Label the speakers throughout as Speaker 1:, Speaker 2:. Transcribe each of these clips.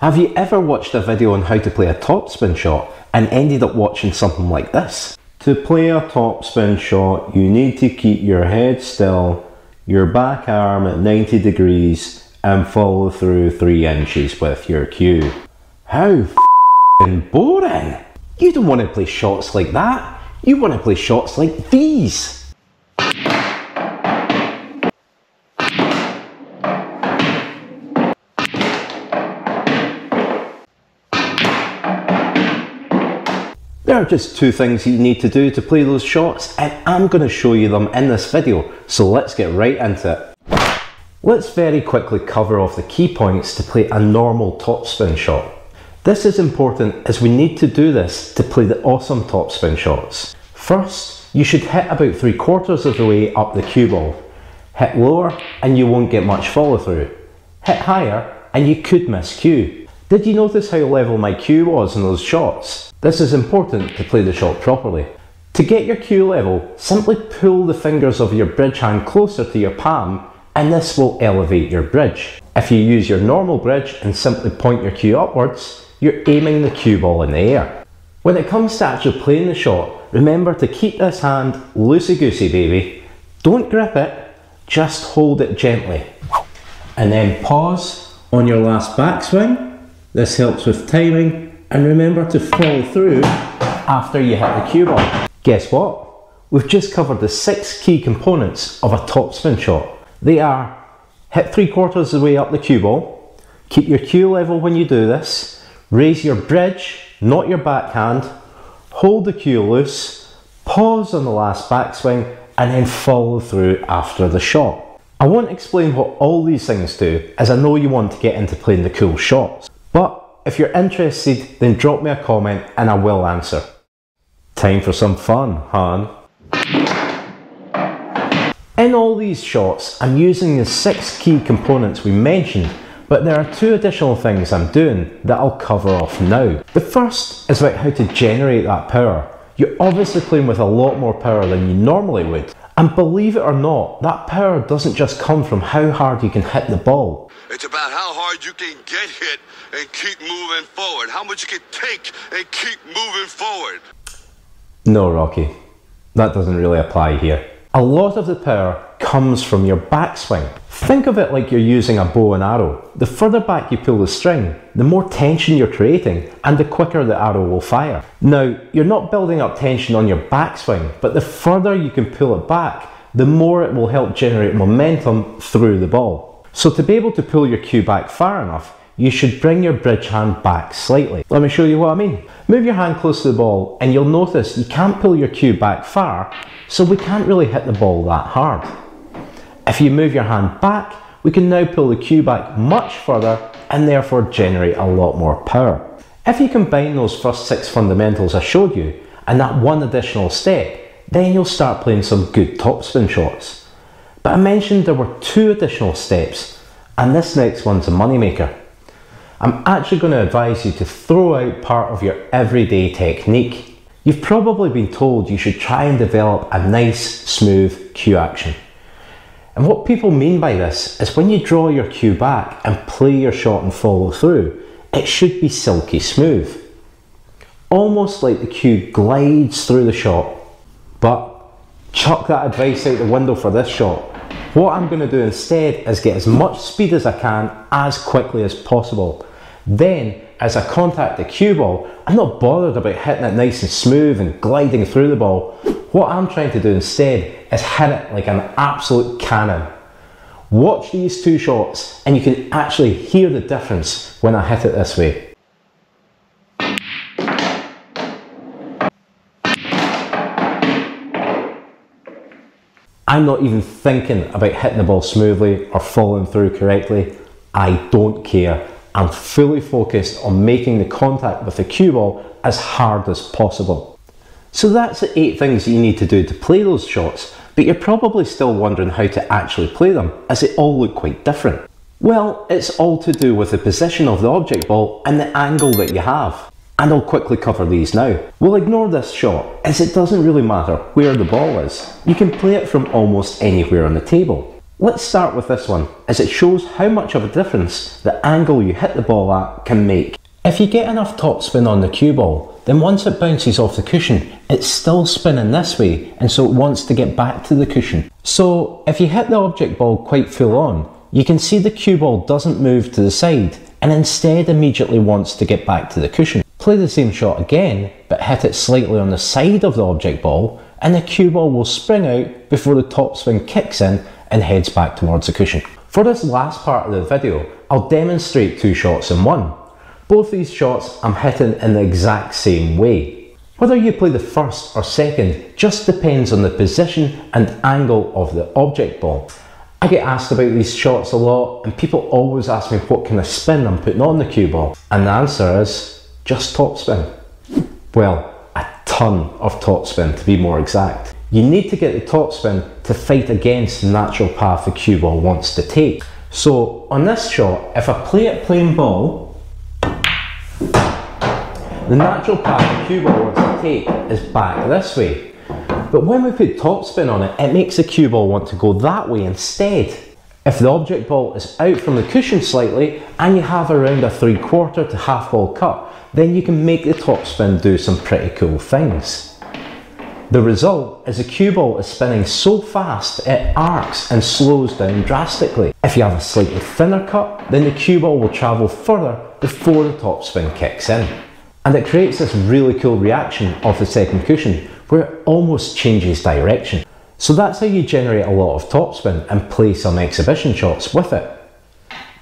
Speaker 1: Have you ever watched a video on how to play a topspin shot and ended up watching something like this? To play a topspin shot, you need to keep your head still, your back arm at 90 degrees and follow through 3 inches with your cue. How f***ing boring! You don't want to play shots like that, you want to play shots like these. There are just 2 things you need to do to play those shots, and I'm going to show you them in this video, so let's get right into it. Let's very quickly cover off the key points to play a normal topspin shot. This is important as we need to do this to play the awesome topspin shots. First, you should hit about 3/4 of the way up the cue ball. Hit lower and you won't get much follow through. Hit higher and you could miss cue. Did you notice how level my cue was in those shots? This is important to play the shot properly. To get your cue level, simply pull the fingers of your bridge hand closer to your palm and this will elevate your bridge. If you use your normal bridge and simply point your cue upwards, you're aiming the cue ball in the air. When it comes to actually playing the shot, remember to keep this hand loosey-goosey, baby. Don't grip it, just hold it gently. And then pause on your last backswing. This helps with timing, and remember to follow through after you hit the cue ball. Guess what? We've just covered the 6 key components of a topspin shot. They are: hit 3/4 of the way up the cue ball, keep your cue level when you do this, raise your bridge, not your backhand, hold the cue loose, pause on the last backswing, and then follow through after the shot. I won't explain what all these things do, as I know you want to get into playing the cool shots. But if you're interested, then drop me a comment and I will answer. Time for some fun, hon. In all these shots, I'm using the 6 key components we mentioned, but there are 2 additional things I'm doing that I'll cover off now. The first is about how to generate that power. You're obviously playing with a lot more power than you normally would. And believe it or not, that power doesn't just come from how hard you can hit the ball.
Speaker 2: It's about how hard you can get hit and keep moving forward. How much you can take and keep moving forward.
Speaker 1: No, Rocky, that doesn't really apply here. A lot of the power comes from your backswing. Think of it like you're using a bow and arrow. The further back you pull the string, the more tension you're creating and the quicker the arrow will fire. Now, you're not building up tension on your backswing, but the further you can pull it back, the more it will help generate momentum through the ball. So to be able to pull your cue back far enough, you should bring your bridge hand back slightly. Let me show you what I mean. Move your hand close to the ball and you'll notice you can't pull your cue back far, so we can't really hit the ball that hard. If you move your hand back, we can now pull the cue back much further and therefore generate a lot more power. If you combine those first 6 fundamentals I showed you and that one additional step, then you'll start playing some good topspin shots. But I mentioned there were 2 additional steps, and this next one's a moneymaker. I'm actually going to advise you to throw out part of your everyday technique. You've probably been told you should try and develop a nice, smooth cue action. And what people mean by this is when you draw your cue back and play your shot and follow through, it should be silky smooth. Almost like the cue glides through the shot. But chuck that advice out the window for this shot. What I'm going to do instead is get as much speed as I can as quickly as possible. Then, as I contact the cue ball, I'm not bothered about hitting it nice and smooth and gliding through the ball. What I'm trying to do instead is hit it like an absolute cannon. Watch these 2 shots and you can actually hear the difference when I hit it this way. I'm not even thinking about hitting the ball smoothly or following through correctly. I don't care. I'm fully focused on making the contact with the cue ball as hard as possible. So that's the 8 things you need to do to play those shots, but you're probably still wondering how to actually play them, as they all look quite different. Well, it's all to do with the position of the object ball and the angle that you have. And I'll quickly cover these now. We'll ignore this shot, as it doesn't really matter where the ball is. You can play it from almost anywhere on the table. Let's start with this one, as it shows how much of a difference the angle you hit the ball at can make. If you get enough topspin on the cue ball, then once it bounces off the cushion, it's still spinning this way, and so it wants to get back to the cushion. So if you hit the object ball quite full on, you can see the cue ball doesn't move to the side, and instead immediately wants to get back to the cushion. Play the same shot again, but hit it slightly on the side of the object ball, and the cue ball will spring out before the topspin kicks in and heads back towards the cushion. For this last part of the video, I'll demonstrate two shots in one. Both these shots I'm hitting in the exact same way. Whether you play the first or second just depends on the position and angle of the object ball. I get asked about these shots a lot, and people always ask me what kind of spin I'm putting on the cue ball, and the answer is just topspin. Well, a ton of topspin to be more exact. You need to get the topspin to fight against the natural path the cue ball wants to take. So on this shot, if I play it plain ball, the natural path the cue ball wants to take is back this way. But when we put topspin on it, it makes the cue ball want to go that way instead. If the object ball is out from the cushion slightly and you have around a 3/4 to half ball cut, then you can make the topspin do some pretty cool things. The result is the cue ball is spinning so fast it arcs and slows down drastically. If you have a slightly thinner cut, then the cue ball will travel further before the topspin kicks in. And it creates this really cool reaction of the second cushion where it almost changes direction. So that's how you generate a lot of topspin and play some exhibition shots with it.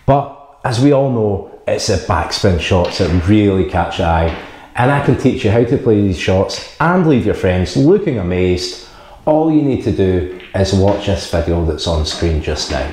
Speaker 1: But as we all know, it's the backspin shots that really catch the eye, and I can teach you how to play these shots and leave your friends looking amazed. All you need to do is watch this video that's on screen just now.